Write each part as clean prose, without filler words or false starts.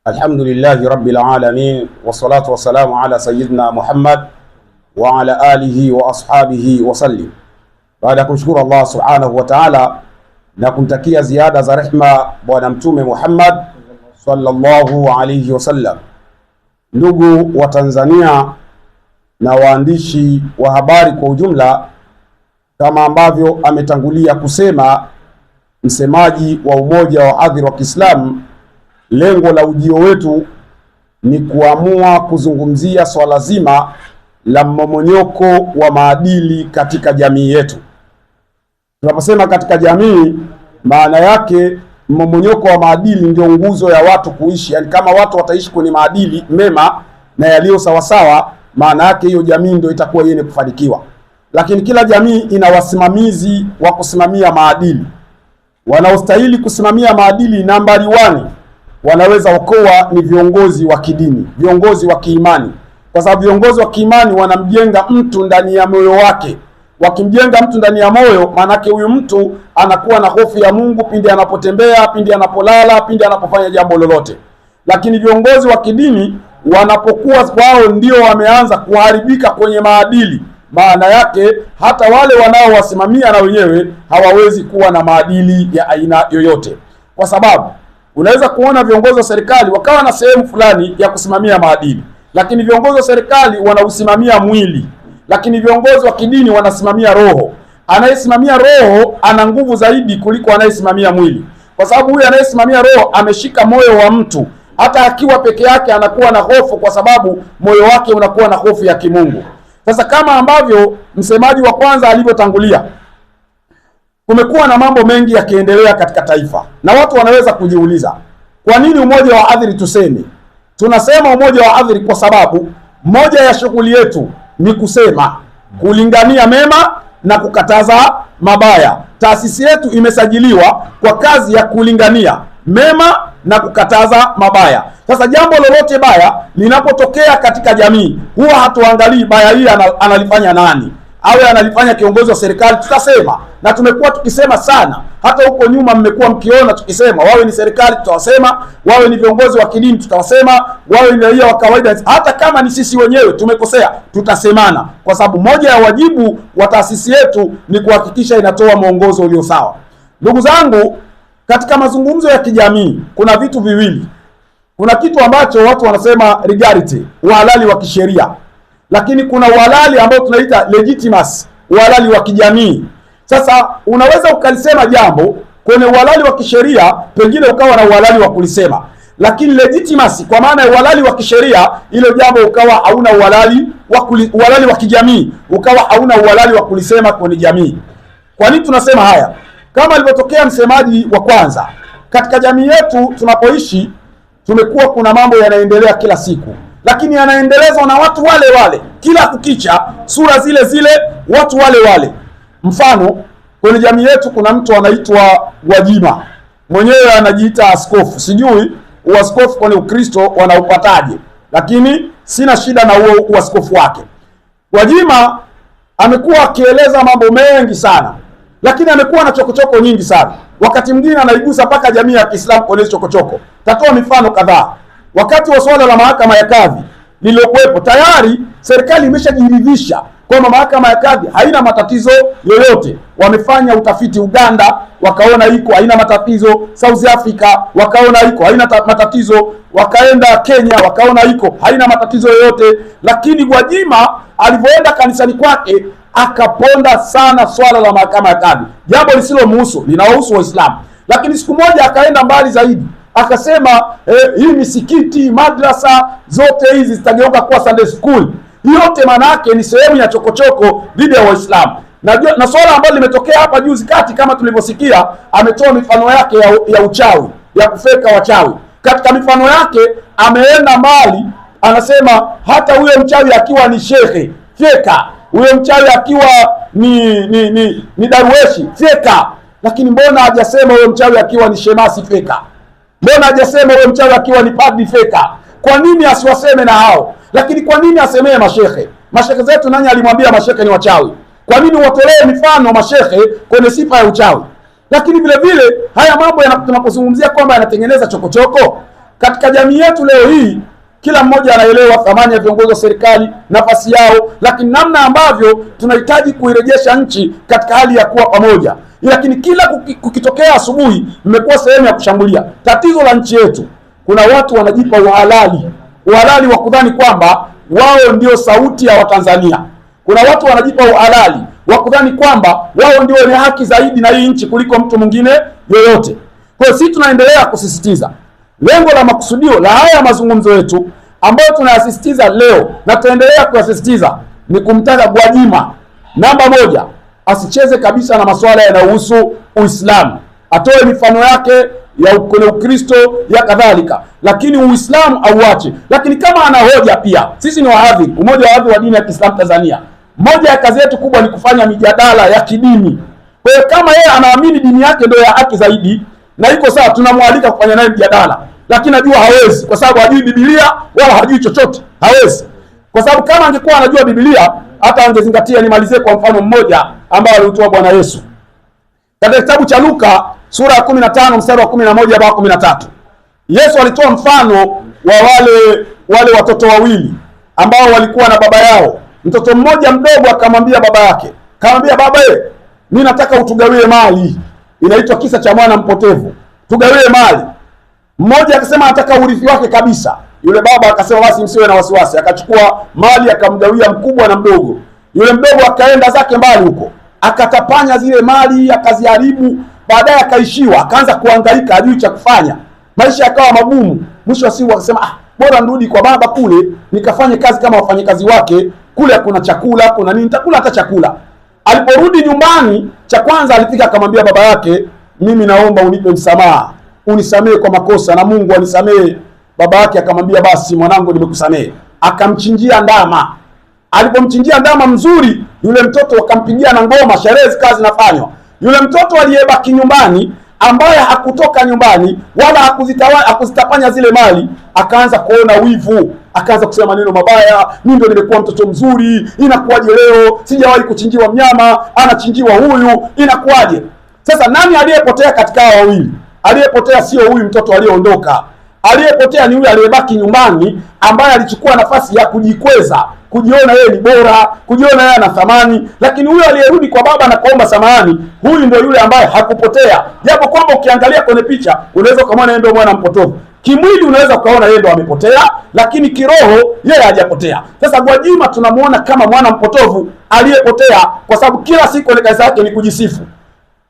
Alhamdulillahi rabbil alamin wassalatu wassalamu ala sayyidina Muhammad wa ala alihi wa ashabihi wa sallim. Baada ya kumshukuru Allah subhanahu wa ta'ala na kumtakia ziada za rehma bwana mtume Muhammad sallallahu alayhi wasallam, ndugu wa Tanzania na waandishi wa habari kwa ujumla, kama ambavyo ametangulia kusema msemaji wa Umoja wa Wahadhiri wa Kiislamu, lengo la ujio wetu ni kuamua kuzungumzia swala zima la mmomonyoko wa maadili katika jamii yetu. Tunaposema katika jamii, maana yake mmomonyoko wa maadili ndio nguzo ya watu kuishi. Yani kama watu wataishi kwenye maadili mema na yaliyo sawasawa, maana yake hiyo jamii ndio itakuwa yenye kufanikiwa. Lakini kila jamii ina wasimamizi wa kusimamia maadili. Wanaostahili kusimamia maadili nambari 1 wanaweza okoa ni viongozi wa kidini, viongozi wa kiimani, kwa sababu viongozi wa kiimani wanamjenga mtu ndani ya moyo wake. Wakimjenga mtu ndani ya moyo, manake huyu mtu anakuwa na hofu ya Mungu pindi anapotembea, pindi anapolala, pindi anapofanya jambo lolote. Lakini viongozi wa kidini wanapokuwa wao ndio wameanza kuharibika kwenye maadili, maana yake hata wale wanaowasimamia na wenyewe hawawezi kuwa na maadili ya aina yoyote. Kwa sababu unaweza kuona viongozi wa serikali wakawa na sehemu fulani ya kusimamia maadili, lakini viongozi wa serikali wanausimamia mwili, lakini viongozi wa kidini wanasimamia roho. Anayesimamia roho ana nguvu zaidi kuliko anayesimamia mwili, kwa sababu huyu anayesimamia roho ameshika moyo wa mtu. Hata akiwa peke yake anakuwa na hofu, kwa sababu moyo wake unakuwa na hofu ya kimungu. Sasa kama ambavyo msemaji wa kwanza alivyotangulia, kumekuwa na mambo mengi yakiendelea katika taifa, na watu wanaweza kujiuliza, kwa nini umoja wa adhiri tuseme? Tunasema umoja wa adhiri kwa sababu moja ya shughuli yetu ni kusema, kulingania mema na kukataza mabaya. Taasisi yetu imesajiliwa kwa kazi ya kulingania mema na kukataza mabaya. Sasa jambo lolote baya linapotokea katika jamii, huwa hatuangalii baya hili analifanya nani, awe analifanya kiongozi wa serikali, tutasema. Na tumekuwa tukisema sana, hata huko nyuma mmekuwa mkiona tukisema, wawe ni serikali tutawasema, wawe ni viongozi wa kidini tutawasema, wawe ni raia wa kawaida, hata kama ni sisi wenyewe tumekosea tutasemana, kwa sababu moja ya wajibu wa taasisi yetu ni kuhakikisha inatoa mwongozo ulio sawa. Ndugu zangu, katika mazungumzo ya kijamii kuna vitu viwili. Kuna kitu ambacho watu wanasema legality, uhalali wa kisheria, lakini kuna uhalali ambao tunaita legitimacy, uhalali wa kijamii. Sasa unaweza ukalisema jambo kwenye uhalali wa kisheria, pengine ukawa na uhalali wa kulisema, lakini legitimacy kwa maana ya uhalali wa kisheria, ile jambo ukawa hauna uhalali wa kijamii, ukawa hauna uhalali wa kulisema kwenye jamii. Kwa nini tunasema haya? Kama alivyotokea msemaji wa kwanza, katika jamii yetu tunapoishi tumekuwa kuna mambo yanaendelea kila siku, lakini yanaendelezwa na watu wale wale kila kukicha, sura zile zile, watu wale wale. Mfano, kwenye jamii yetu kuna mtu anaitwa Gwajima, mwenyewe anajiita askofu. Sijui uaskofu kwenye Ukristo wanaupataje, lakini sina shida na huo uaskofu wake. Gwajima amekuwa akieleza mambo mengi sana, lakini amekuwa na chokochoko nyingi sana. Wakati mwingine anaigusa mpaka jamii ya Kiislamu kwa chokochoko. Tatoa mifano kadhaa. Wakati wa swala la mahakama ya kadhi lililokuwepo, tayari serikali imeshajiridhisha kwamba mahakama ya kadhi haina matatizo yoyote. Wamefanya utafiti Uganda, wakaona iko haina matatizo. South Africa wakaona iko haina matatizo. Wakaenda Kenya, wakaona iko haina matatizo yoyote. Lakini Gwajima alivyoenda kanisani kwake akaponda sana swala la mahakama ya kadhi, jambo lisilomhusu, linawahusu Waislamu. Lakini siku moja akaenda mbali zaidi, akasema hii misikiti, madrasa zote hizi zitageuka kuwa Sunday school. Yote maana yake ni sehemu ya chokochoko dhidi ya Waislamu. Na swala ambalo limetokea hapa juzi kati, kama tulivyosikia, ametoa mifano yake ya uchawi, ya kufeka wachawi. Katika mifano yake ameenda mbali, anasema hata huyo mchawi akiwa ni shehe, feka. Huyo mchawi akiwa ni darweshi, feka. Lakini mbona hajasema huyo mchawi akiwa ni shemasi, feka? Mbona hajasema huyo mchawi akiwa ni padri, feka? Kwa nini asiwaseme na hao? Lakini kwa nini asemee mashehe? Mashehe zetu nani alimwambia mashehe ni wachawi? Kwa nini watolee mifano mashehe kwenye sifa ya uchawi? Lakini vile vile haya mambo tunapozungumzia kwamba yanatengeneza chokochoko, Katika jamii yetu leo hii kila mmoja anaelewa thamani ya viongozi wa serikali, nafasi yao, lakini namna ambavyo tunahitaji kuirejesha nchi katika hali ya kuwa pamoja. Lakini kila kukitokea asubuhi mmekuwa sehemu ya kushambulia. Tatizo la nchi yetu, kuna watu wanajipa uhalali wa kudhani kwamba wao ndio sauti ya Watanzania. Kuna watu wanajipa uhalali wa kudhani kwamba wao ndio wenye haki zaidi na hii nchi kuliko mtu mwingine yoyote. Kwa hiyo sisi tunaendelea kusisitiza lengo la makusudio la haya mazungumzo yetu ambayo tunayasisitiza leo na tutaendelea kuyasisitiza ni kumtaka Gwajima, namba moja, asicheze kabisa na masuala yanayohusu Uislamu. Atoe mifano yake ya kwenye Ukristo ya kadhalika, lakini Uislamu auache. Lakini kama ana hoja pia, sisi ni wahadhiri, umoja wa wahadhiri wa dini ya Kiislamu Tanzania, moja ya kazi yetu kubwa ni kufanya mijadala ya kidini. Kwa hiyo kama yeye anaamini dini yake ndio ya haki zaidi na iko sawa, tunamwalika kufanya naye mjadala. Lakini najua hawezi, kwa sababu hajui Biblia wala hajui chochote. Hawezi, kwa sababu kama angekuwa anajua Biblia hata angezingatia. Nimalizie kwa mfano mmoja ambao aliutoa Bwana Yesu katika kitabu cha Luka sura ya 15 mstari wa 11 mpaka 13. Yesu alitoa mfano wa wale watoto wawili ambao walikuwa na baba yao. Mtoto mmoja mdogo akamwambia baba yake, baba, mimi nataka utugawie mali. Inaitwa kisa cha mwana mpotevu. Tugawie mali. Mmoja akasema anataka urithi wake kabisa. Yule baba akasema basi msiwe na wasiwasi. Akachukua mali akamgawia mkubwa na mdogo. Yule mdogo akaenda zake mbali huko, akatapanya zile mali, akaziharibu. Baadaye akaishiwa, akaanza kuhangaika, hajui cha kufanya. Maisha yakawa magumu. Mwisho wa siku akasema bora nirudi kwa baba kule nikafanye kazi kama wafanyakazi wake. Kule kuna chakula, kuna nini, nitakula hata chakula. Aliporudi nyumbani, cha kwanza alifika akamwambia baba yake, mimi naomba unipe msamaha, unisamehe kwa makosa na Mungu anisamehe. Baba yake akamwambia basi mwanangu, nimekusamehe. Akamchinjia ndama. Alipomchinjia ndama mzuri, yule mtoto akampigia na ngoma, sherehe kazi nafanywa. Yule mtoto aliyebaki nyumbani ambaye hakutoka nyumbani wala hakuzitapanya zile mali, akaanza kuona wivu, akaanza kusema maneno mabaya. Mimi ndio nimekuwa mtoto mzuri, inakuwaje leo sijawahi kuchinjiwa mnyama, anachinjiwa huyu, inakuwaje? Sasa nani aliyepotea katika hao wawili? Aliyepotea sio huyu mtoto aliyeondoka. Aliyepotea ni yule aliyebaki nyumbani, ambaye alichukua nafasi ya kujikweza, kujiona yeye ni bora, kujiona yeye ana thamani. Lakini huyo aliyerudi kwa baba na kuomba samahani, huyu ndio yule ambaye hakupotea. Japo kwamba ukiangalia kwenye picha unaweza ukamwona yeye ndio mwana mpotovu. Kimwili unaweza ukaona yeye ndio amepotea, lakini kiroho yeye hajapotea. Sasa Gwajima tunamuona kama mwana mpotovu aliyepotea, kwa sababu kila siku ile kazi yake ni kujisifu.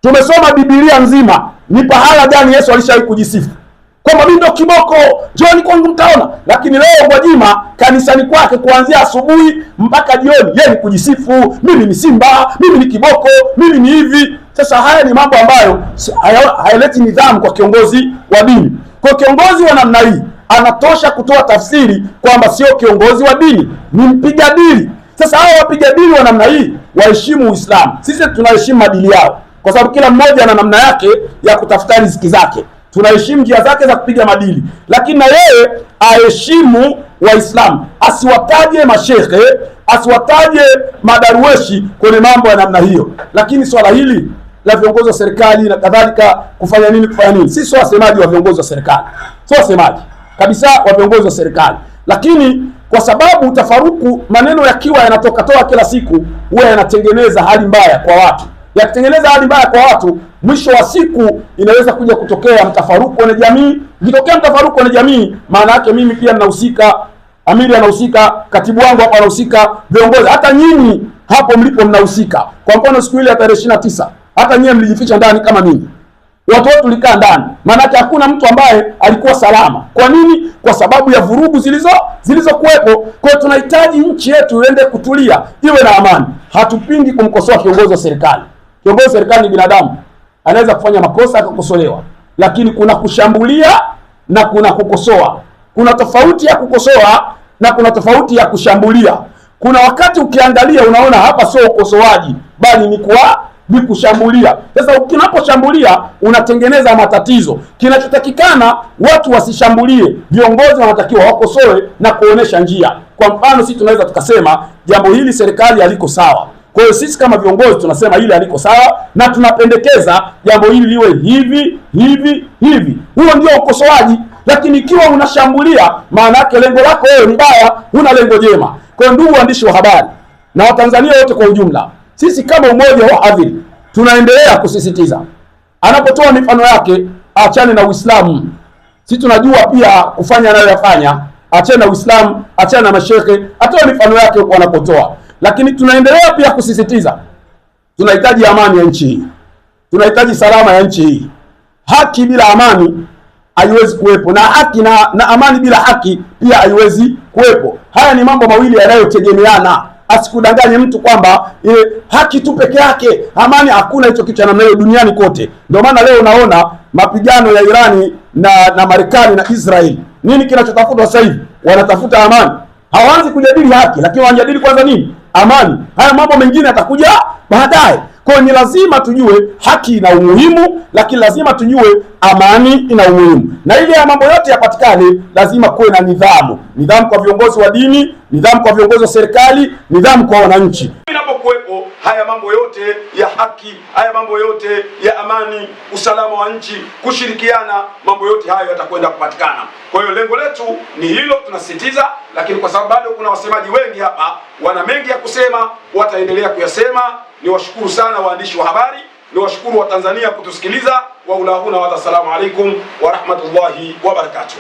Tumesoma Biblia nzima, ni pahala gani Yesu alishawahi kujisifu kwamba mimi ndio kiboko, jioni kwangu mtaona? Lakini leo Gwajima kanisani kwake kuanzia asubuhi mpaka jioni yeye ni kujisifu, mimi ni simba, mimi ni kiboko, mimi ni hivi. Sasa haya ni mambo ambayo hayaleti nidhamu kwa kiongozi wa dini. Kwa kiongozi wa namna hii anatosha kutoa tafsiri kwamba sio kiongozi wa dini, ni mpiga dili. Sasa hao wapiga dili wa namna hii waheshimu Uislamu. Sisi tunaheshimu madili yao, kwa sababu kila mmoja ana namna yake ya kutafuta riziki zake. Tunaheshimu njia zake za kupiga madili, lakini na yeye aheshimu Waislamu. Asiwataje mashehe, asiwataje madarueshi kwenye mambo ya namna hiyo. Lakini swala hili la viongozi wa serikali na kadhalika kufanya nini, sisi sio wasemaji wa viongozi wa serikali, sio wasemaji kabisa wa viongozi wa serikali. Lakini kwa sababu utafaruku, maneno yakiwa yanatoka kila siku, huwa yanatengeneza hali mbaya kwa watu. Yakitengeneza hali mbaya kwa watu, mwisho wa siku inaweza kuja kutokea mtafaruku kwenye jamii. Ikitokea mtafaruku kwenye jamii, maana yake mimi pia ninahusika, amiri anahusika, katibu wangu hapa anahusika, viongozi, hata nyinyi hapo mlipo mnahusika. Kwa mfano siku ile ya tarehe 29, hata nyinyi mlijificha ndani kama mimi. Watu wote tulikaa ndani. Maana yake hakuna mtu ambaye alikuwa salama. Kwa nini? Kwa sababu ya vurugu zilizokuwepo. Kwa hiyo tunahitaji nchi yetu iende kutulia, iwe na amani. Hatupingi kumkosoa kiongozi wa serikali. Kiongozi wa serikali ni binadamu, anaweza kufanya makosa akakosolewa, lakini kuna kushambulia na kuna kukosoa. Kuna tofauti ya kukosoa na kuna tofauti ya kushambulia. Kuna wakati ukiangalia unaona hapa sio ukosoaji, bali ni kushambulia. Sasa ukinaposhambulia unatengeneza matatizo. Kinachotakikana watu wasishambulie, viongozi wanatakiwa wakosoe na kuonesha njia. Kwa mfano sisi tunaweza tukasema jambo hili serikali haliko sawa. Kwa hiyo sisi kama viongozi tunasema hili haliko sawa na tunapendekeza jambo hili liwe hivi. Huo ndio ukosoaji. Lakini ikiwa unashambulia, maana yake lengo lako wewe ni baya, huna lengo jema. Kwa hiyo ndugu waandishi wa habari na Watanzania wote kwa ujumla, sisi kama umoja wa hadhiri tunaendelea kusisitiza, anapotoa mifano yake achane na Uislamu. Sisi tunajua pia kufanya anayoyafanya, achane na Uislamu, achane na mashehe, atoe mifano yake wanapotoa. Lakini tunaendelea pia kusisitiza, tunahitaji amani ya nchi hii, tunahitaji salama ya nchi hii. Haki bila amani haiwezi kuwepo, na haki na amani bila haki pia haiwezi kuwepo. Haya ni mambo mawili yanayotegemeana. Asikudanganye mtu kwamba haki tu peke yake, amani hakuna. Hicho kitu cha namna hiyo duniani kote. Ndio maana leo unaona mapigano ya Irani na Marekani na Israeli. Nini kinachotafutwa sasa hivi? Wanatafuta amani. Hawaanzi kujadili haki, lakini wanajadili kwanza nini? Amani. Haya mambo mengine yatakuja baadaye. Kwa hiyo ni lazima tujue haki ina umuhimu, lakini lazima tujue amani ina umuhimu. Na ili ya mambo yote yapatikane, lazima kuwe na nidhamu. Nidhamu kwa viongozi wa dini, nidhamu kwa viongozi wa serikali, nidhamu kwa wananchi. Inapokuwepo haya mambo yote ya haki, haya mambo yote ya amani, usalama wa nchi, kushirikiana, mambo yote hayo yatakwenda kupatikana. Kwa hiyo lengo letu ni hilo, tunasisitiza. Lakini kwa sababu bado kuna wasemaji wengi hapa, wana mengi ya kusema, wataendelea kuyasema. Niwashukuru sana waandishi wa habari, niwashukuru wa Tanzania kutusikiliza. Wa ulahuna wa assalamu alaikum wa rahmatullahi wa barakatuh.